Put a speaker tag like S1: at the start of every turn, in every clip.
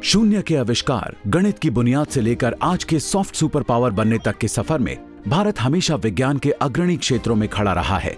S1: शून्य के आविष्कार, गणित की बुनियाद से लेकर आज के सॉफ्ट सुपर पावर बनने तक के सफर में भारत हमेशा विज्ञान के अग्रणी क्षेत्रों में खड़ा रहा है।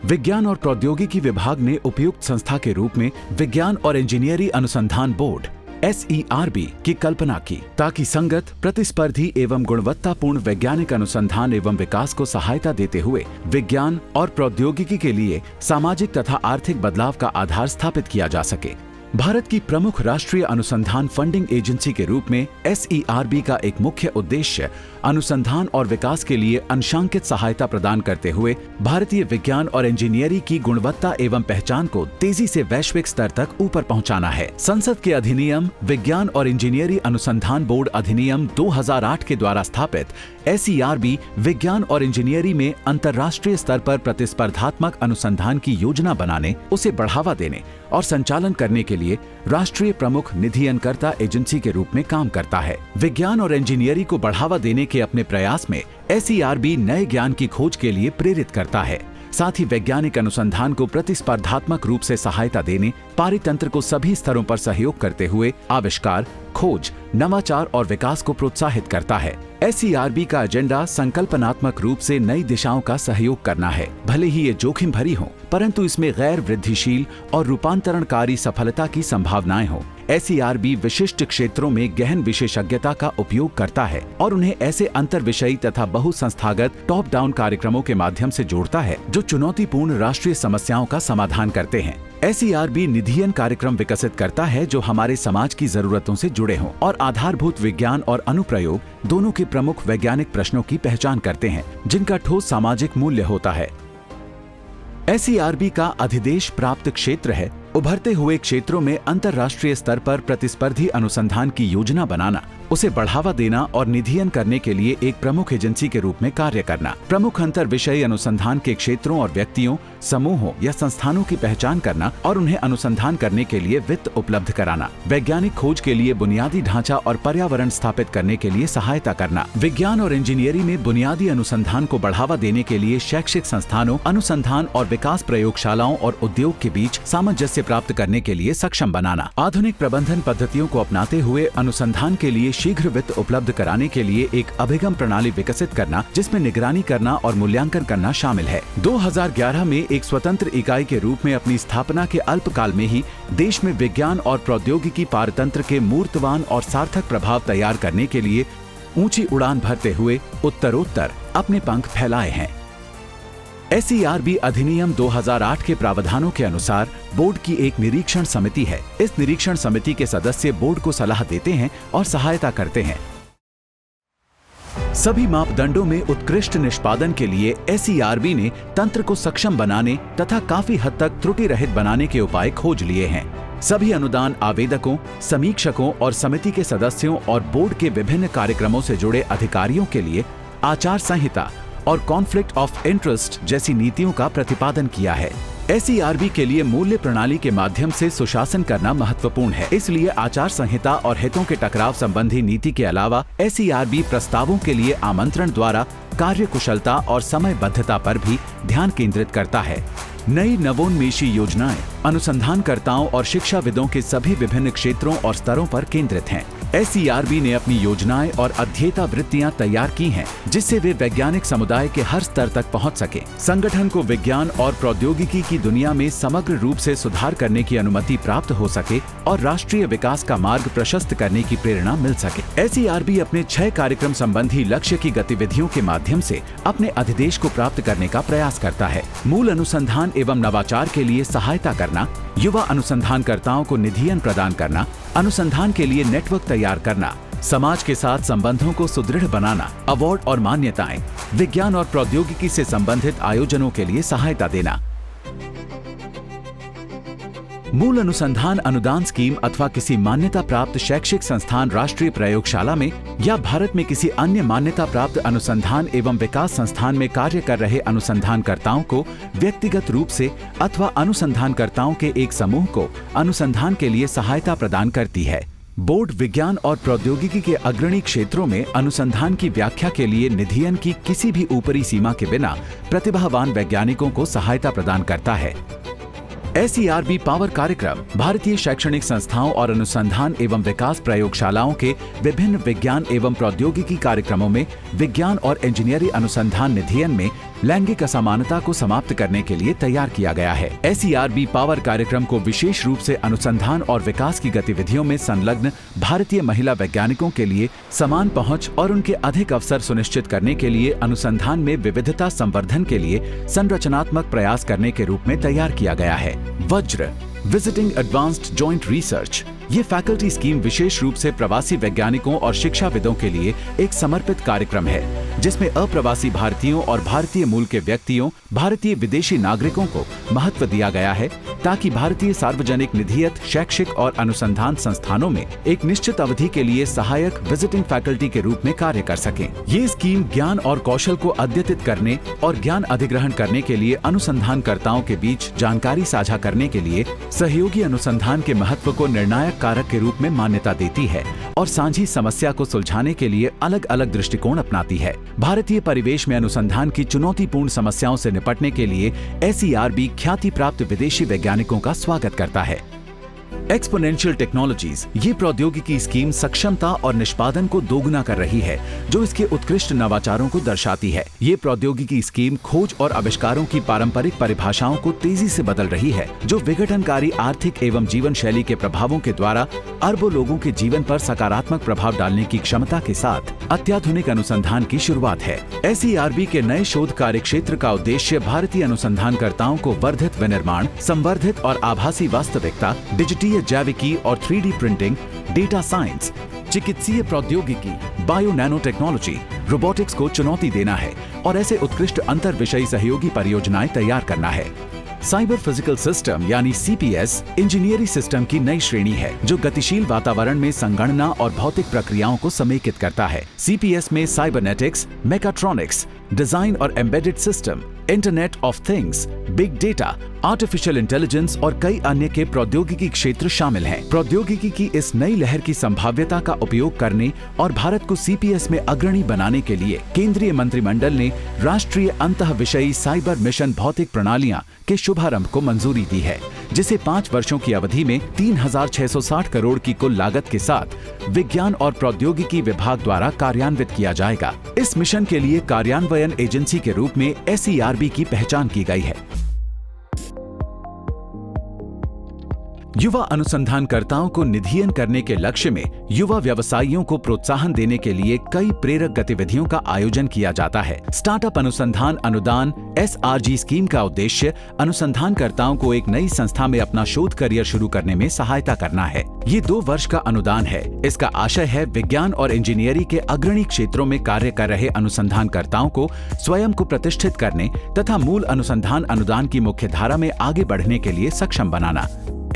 S1: विज्ञान और प्रौद्योगिकी विभाग ने उपयुक्त संस्था के रूप में विज्ञान और इंजीनियरिंग अनुसंधान बोर्ड SERB की कल्पना की, ताकि संगत, प्रतिस्पर्धी एवं गुणवत्तापूर्ण वैज्ञानिक अनुसंधान एवं विकास को सहायता देते हुए विज्ञान और प्रौद्योगिकी के लिए सामाजिक तथा आर्थिक बदलाव का आधार स्थापित किया जा सके। भारत की प्रमुख राष्ट्रीय अनुसंधान फंडिंग एजेंसी के रूप में SERB का एक मुख्य उद्देश्य अनुसंधान और विकास के लिए अंशांकित सहायता प्रदान करते हुए भारतीय विज्ञान और इंजीनियरिंग की गुणवत्ता एवं पहचान को तेजी से वैश्विक स्तर तक ऊपर पहुंचाना है। संसद के अधिनियम विज्ञान और इंजीनियरिंग अनुसंधान बोर्ड अधिनियम 2008 के द्वारा स्थापित SERB विज्ञान और इंजीनियरिंग में अंतर्राष्ट्रीय स्तर पर प्रतिस्पर्धात्मक अनुसंधान की योजना बनाने, उसे बढ़ावा देने और संचालन करने के लिए राष्ट्रीय प्रमुख निधियनकर्ता एजेंसी के रूप में काम करता है। विज्ञान और इंजीनियरिंग को बढ़ावा देने के अपने प्रयास में SERB नए ज्ञान की खोज के लिए प्रेरित करता है। साथ ही वैज्ञानिक अनुसंधान को प्रतिस्पर्धात्मक रूप से सहायता देने, पारितंत्र को सभी स्तरों पर सहयोग करते हुए आविष्कार, खोज, नवाचार और विकास को प्रोत्साहित करता है। SERB का एजेंडा संकल्पनात्मक रूप से नई दिशाओं का सहयोग करना है। भले ही ये जोखिम भरी हो, परंतु इसमें गैर वृद्धिशील और रूपांतरणकारी सफलता की संभावनाएं हो। SERB विशिष्ट क्षेत्रों में गहन विशेषज्ञता का उपयोग करता है और उन्हें ऐसे अंतर विषयी तथा बहुसंस्थागत टॉप डाउन कार्यक्रमों के माध्यम से जोड़ता है जो चुनौतीपूर्ण राष्ट्रीय समस्याओं का समाधान करते हैं। SERB निधियन कार्यक्रम विकसित करता है जो हमारे समाज की जरूरतों से जुड़े हों और आधारभूत विज्ञान और अनुप्रयोग दोनों के प्रमुख वैज्ञानिक प्रश्नों की पहचान करते हैं, जिनका ठोस सामाजिक मूल्य होता है। SERB का अधिदेश प्राप्त क्षेत्र है उभरते हुए क्षेत्रों में अंतर्राष्ट्रीय स्तर पर प्रतिस्पर्धी अनुसंधान की योजना बनाना, उसे बढ़ावा देना और निधियन करने के लिए एक प्रमुख एजेंसी के रूप में कार्य करना, प्रमुख अंतर विषयी अनुसंधान के क्षेत्रों और व्यक्तियों, समूहों या संस्थानों की पहचान करना और उन्हें अनुसंधान करने के लिए वित्त उपलब्ध कराना, वैज्ञानिक खोज के लिए बुनियादी ढांचा और पर्यावरण स्थापित करने के लिए सहायता करना, विज्ञान और इंजीनियरिंग में बुनियादी अनुसंधान को बढ़ावा देने के लिए शैक्षिक संस्थानों, अनुसंधान और विकास प्रयोगशालाओं और उद्योग के बीच सामंजस्य प्राप्त करने के लिए सक्षम बनाना, आधुनिक प्रबंधन पद्धतियों को अपनाते हुए अनुसंधान के लिए शीघ्र वित्त उपलब्ध कराने के लिए एक अभिगम प्रणाली विकसित करना जिसमें निगरानी करना और मूल्यांकन करना शामिल है। 2011 में एक स्वतंत्र इकाई के रूप में अपनी स्थापना के अल्पकाल में ही देश में विज्ञान और प्रौद्योगिकी पारतंत्र के मूर्तवान और सार्थक प्रभाव तैयार करने के लिए ऊंची उड़ान भरते हुए उत्तरोत्तर अपने पंख फैलाए हैं। SERB अधिनियम 2008 के प्रावधानों के अनुसार बोर्ड की एक निरीक्षण समिति है। इस निरीक्षण समिति के सदस्य बोर्ड को सलाह देते हैं और सहायता करते हैं। सभी मापदंडों में उत्कृष्ट निष्पादन के लिए SERB ने तंत्र को सक्षम बनाने तथा काफी हद तक त्रुटि रहित बनाने के उपाय खोज लिए हैं। सभी अनुदान आवेदकों, समीक्षकों और समिति के सदस्यों और बोर्ड के विभिन्न कार्यक्रमों से जुड़े अधिकारियों के लिए आचार संहिता और कॉन्फ्लिक्ट ऑफ इंटरेस्ट जैसी नीतियों का प्रतिपादन किया है। SERB के लिए मूल्य प्रणाली के माध्यम से सुशासन करना महत्वपूर्ण है, इसलिए आचार संहिता और हितों के टकराव संबंधी नीति के अलावा SERB प्रस्तावों के लिए आमंत्रण द्वारा कार्य कुशलता और समयबद्धता पर भी ध्यान केंद्रित करता है। नई नवोन्मेषी योजनाएं अनुसंधानकर्ताओं और शिक्षाविदों के सभी विभिन्न क्षेत्रों और स्तरों पर केंद्रित हैं। SERB ने अपनी योजनाएं और अध्येता वृत्तियां तैयार की हैं, जिससे वे वैज्ञानिक समुदाय के हर स्तर तक पहुंच सके, संगठन को विज्ञान और प्रौद्योगिकी की दुनिया में समग्र रूप से सुधार करने की अनुमति प्राप्त हो सके और राष्ट्रीय विकास का मार्ग प्रशस्त करने की प्रेरणा मिल सके। SERB अपने 6 कार्यक्रम संबंधी लक्ष्य की गतिविधियों के माध्यम से अपने अधिदेश को प्राप्त करने का प्रयास करता है। मूल अनुसंधान एवं नवाचार के लिए सहायता करना, युवा अनुसंधानकर्ताओं को निधियन प्रदान करना, अनुसंधान के लिए नेटवर्क तैयार करना, समाज के साथ संबंधों को सुदृढ़ बनाना, अवार्ड और मान्यताएं, विज्ञान और प्रौद्योगिकी से संबंधित आयोजनों के लिए सहायता देना। मूल अनुसंधान अनुदान स्कीम अथवा किसी मान्यता प्राप्त शैक्षिक संस्थान राष्ट्रीय प्रयोगशाला में या भारत में किसी अन्य मान्यता प्राप्त अनुसंधान एवं विकास संस्थान में कार्य कर रहे अनुसंधानकर्ताओं को व्यक्तिगत रूप से अथवा अनुसंधानकर्ताओं के एक समूह को अनुसंधान के लिए सहायता प्रदान करती है। बोर्ड विज्ञान और प्रौद्योगिकी के अग्रणी क्षेत्रों में अनुसंधान की व्याख्या के लिए निधियन की किसी भी ऊपरी सीमा के बिना प्रतिभावान वैज्ञानिकों को सहायता प्रदान करता है। SERB पावर कार्यक्रम भारतीय शैक्षणिक संस्थाओं और अनुसंधान एवं विकास प्रयोगशालाओं के विभिन्न विज्ञान एवं प्रौद्योगिकी कार्यक्रमों में विज्ञान और इंजीनियरिंग अनुसंधान निधियन में लैंगिक असमानता को समाप्त करने के लिए तैयार किया गया है। SERB पावर कार्यक्रम को विशेष रूप से अनुसंधान और विकास की गतिविधियों में संलग्न भारतीय महिला वैज्ञानिकों के लिए समान पहुंच और उनके अधिक अवसर सुनिश्चित करने के लिए अनुसंधान में विविधता संवर्धन के लिए संरचनात्मक प्रयास करने के रूप में तैयार किया गया है। वज्र विजिटिंग एडवांस्ड जॉइंट रिसर्च, ये फैकल्टी स्कीम विशेष रूप से प्रवासी वैज्ञानिकों और शिक्षाविदों के लिए एक समर्पित कार्यक्रम है, जिसमें अप्रवासी भारतीयों और भारतीय मूल के व्यक्तियों, भारतीय विदेशी नागरिकों को महत्व दिया गया है ताकि भारतीय सार्वजनिक निधियत शैक्षिक और अनुसंधान संस्थानों में एक निश्चित अवधि के लिए सहायक विजिटिंग फैकल्टी के रूप में कार्य कर सकें। ये स्कीम ज्ञान और कौशल को अद्यतित करने और ज्ञान अधिग्रहण करने के लिए अनुसंधानकर्ताओं के बीच जानकारी साझा करने के लिए सहयोगी अनुसंधान के महत्व को निर्णायक कारक के रूप में मान्यता देती है और साझी समस्या को सुलझाने के लिए अलग अलग दृष्टिकोण अपनाती है। भारतीय परिवेश में अनुसंधान की चुनौतीपूर्ण समस्याओं से निपटने के लिए SERB ख्याति प्राप्त विदेशी वैज्ञानिकों का स्वागत करता है। एक्सपोनेंशियल टेक्नोलॉजीज, ये प्रौद्योगिकी स्कीम सक्षमता और निष्पादन को दोगुना कर रही है, जो इसके उत्कृष्ट नवाचारों को दर्शाती है। ये प्रौद्योगिकी स्कीम खोज और आविष्कारों की पारंपरिक परिभाषाओं को तेजी से बदल रही है, जो विघटनकारी आर्थिक एवं जीवन शैली के प्रभावों के द्वारा अरबों लोगों के जीवन पर सकारात्मक प्रभाव डालने की क्षमता के साथ अत्याधुनिक अनुसंधान की शुरुआत है। SERB के नए शोध कार्य क्षेत्र का उद्देश्य भारतीय अनुसंधानकर्ताओं को वर्धित विनिर्माण, संवर्धित और आभासी वास्तविकता, डिजिटीय जैविकी और 3D प्रिंटिंग, डेटा साइंस, चिकित्सीय प्रौद्योगिकी, बायो नैनो टेक्नोलॉजी, रोबोटिक्स को चुनौती देना है और ऐसे उत्कृष्ट अंतर विषयी सहयोगी परियोजनाएं तैयार करना है। साइबर फिजिकल सिस्टम यानी CPS इंजीनियरिंग सिस्टम की नई श्रेणी है, जो गतिशील वातावरण में संगणना और भौतिक प्रक्रियाओं को समेकित करता है। CPS में साइबरनेटिक्स, मेकाट्रॉनिक्स, डिजाइन और embedded system, internet of things, big data, artificial intelligence और कई अन्य के प्रौद्योगिकी क्षेत्र शामिल हैं। प्रौद्योगिकी की इस नई लहर की संभाव्यता का उपयोग करने और भारत को CPS में अग्रणी बनाने के लिए केंद्रीय मंत्रिमंडल ने राष्ट्रीय अंतः विषयी साइबर मिशन भौतिक प्रणालियां के शुभारंभ को मंजूरी दी है, जिसे 5 वर्षों की अवधि में 3660 करोड़ की कुल लागत के साथ विज्ञान और प्रौद्योगिकी विभाग द्वारा कार्यान्वित किया जाएगा। इस मिशन के लिए कार्यान्वयन एजेंसी के रूप में SERB की पहचान की गई है। युवा अनुसंधानकर्ताओं को निधियन करने के लक्ष्य में युवा व्यवसायियों को प्रोत्साहन देने के लिए कई प्रेरक गतिविधियों का आयोजन किया जाता है। स्टार्टअप अनुसंधान अनुदान SRG स्कीम का उद्देश्य अनुसंधानकर्ताओं को एक नई संस्था में अपना शोध करियर शुरू करने में सहायता करना है। ये 2 वर्ष का अनुदान है। इसका आशय है विज्ञान और इंजीनियरिंग के अग्रणी क्षेत्रों में कार्य कर रहे अनुसंधानकर्ताओं को स्वयं को प्रतिष्ठित करने तथा मूल अनुसंधान अनुदान की मुख्य धारा में आगे बढ़ने के लिए सक्षम बनाना।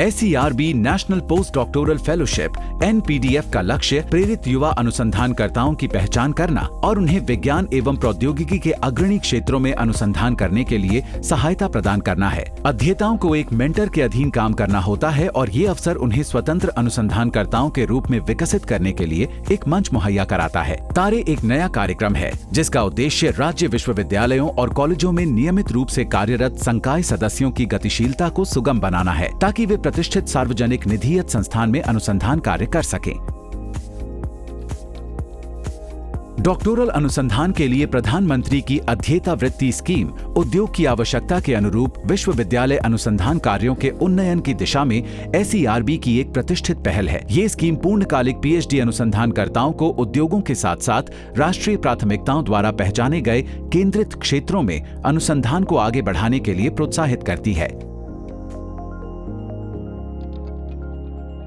S1: SERB national post doctoral fellowship NPDF का लक्ष्य प्रेरित युवा अनुसंधानकर्ताओं की पहचान करना और उन्हें विज्ञान एवं प्रौद्योगिकी के अग्रणी क्षेत्रों में अनुसंधान करने के लिए सहायता प्रदान करना है। अध्येताओं को एक मेंटर के अधीन काम करना होता है और ये अवसर उन्हें स्वतंत्र अनुसंधानकर्ताओं के रूप में विकसित करने के लिए एक मंच मुहैया कराता है। तारे एक नया कार्यक्रम है, जिसका उद्देश्य राज्य विश्वविद्यालयों और कॉलेजों में नियमित रूप से कार्यरत संकाय सदस्यों की गतिशीलता को सुगम बनाना है, ताकि वे प्रतिष्ठित सार्वजनिक निधियत संस्थान में अनुसंधान कार्य कर सकें। डॉक्टोरल अनुसंधान के लिए प्रधानमंत्री की अध्येता वृत्ति स्कीम उद्योग की आवश्यकता के अनुरूप विश्वविद्यालय अनुसंधान कार्यों के उन्नयन की दिशा में SERB की एक प्रतिष्ठित पहल है। ये स्कीम पूर्णकालिक PhD अनुसंधानकर्ताओं को उद्योगों के साथ साथ राष्ट्रीय प्राथमिकताओं द्वारा पहचाने गए केंद्रित क्षेत्रों में अनुसंधान को आगे बढ़ाने के लिए प्रोत्साहित करती है।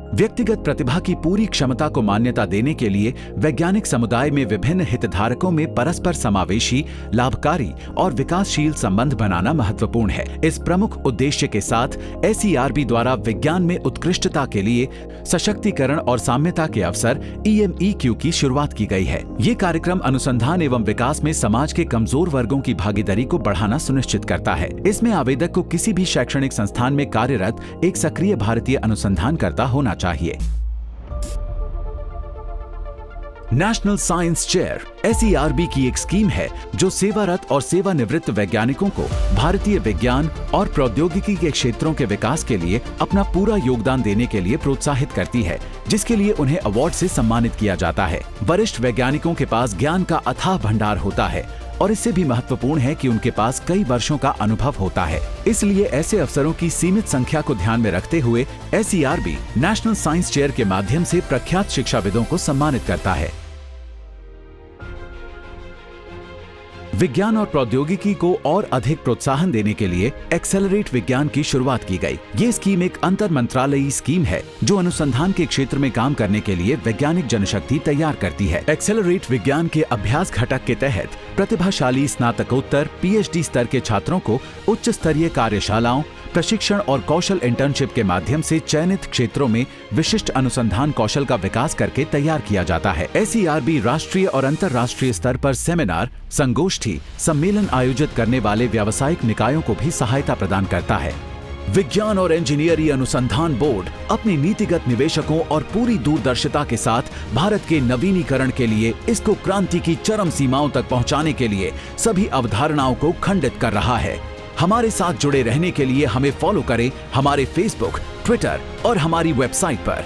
S1: व्यक्तिगत प्रतिभा की पूरी क्षमता को मान्यता देने के लिए वैज्ञानिक समुदाय में विभिन्न हितधारकों में परस्पर समावेशी, लाभकारी और विकासशील संबंध बनाना महत्वपूर्ण है। इस प्रमुख उद्देश्य के साथ SERB द्वारा विज्ञान में उत्कृष्टता के लिए सशक्तिकरण और साम्यता के अवसर EMEQ की शुरुआत की गई है। ये कार्यक्रम अनुसंधान एवं विकास में समाज के कमजोर वर्गों की भागीदारी को बढ़ाना सुनिश्चित करता है। इसमें आवेदक को किसी भी शैक्षणिक संस्थान में कार्यरत एक सक्रिय भारतीय अनुसंधानकर्ता होना चाहिए। नेशनल साइंस चेयर SERB की एक स्कीम है जो सेवारत और सेवानिवृत्त वैज्ञानिकों को भारतीय विज्ञान और प्रौद्योगिकी के क्षेत्रों के विकास के लिए अपना पूरा योगदान देने के लिए प्रोत्साहित करती है, जिसके लिए उन्हें अवार्ड से सम्मानित किया जाता है। वरिष्ठ वैज्ञानिकों के पास ज्ञान का अथाह भंडार होता है और इससे भी महत्वपूर्ण है कि उनके पास कई वर्षों का अनुभव होता है। इसलिए ऐसे अफसरों की सीमित संख्या को ध्यान में रखते हुए SERB नेशनल साइंस चेयर के माध्यम से प्रख्यात शिक्षाविदों को सम्मानित करता है। विज्ञान और प्रौद्योगिकी को और अधिक प्रोत्साहन देने के लिए एक्सेलरेट विज्ञान की शुरुआत की गई। ये स्कीम एक अंतर मंत्रालयी स्कीम है जो अनुसंधान के क्षेत्र में काम करने के लिए वैज्ञानिक जनशक्ति तैयार करती है। एक्सेलरेट विज्ञान के अभ्यास घटक के तहत प्रतिभाशाली स्नातकोत्तर PhD स्तर के छात्रों को उच्च स्तरीय कार्यशालाओं, प्रशिक्षण और कौशल इंटर्नशिप के माध्यम से चयनित क्षेत्रों में विशिष्ट अनुसंधान कौशल का विकास करके तैयार किया जाता है। SERB राष्ट्रीय और अंतर्राष्ट्रीय स्तर पर सेमिनार, संगोष्ठी, सम्मेलन आयोजित करने वाले व्यावसायिक निकायों को भी सहायता प्रदान करता है। विज्ञान और इंजीनियरिंग अनुसंधान बोर्ड अपने नीतिगत निवेशकों और पूरी दूरदर्शिता के साथ भारत के नवीनीकरण के लिए इसको क्रांति की चरम सीमाओं तक पहुंचाने के लिए सभी अवधारणाओं को खंडित कर रहा है। हमारे साथ जुड़े रहने के लिए हमें फॉलो करें हमारे फेसबुक, ट्विटर और हमारी वेबसाइट पर।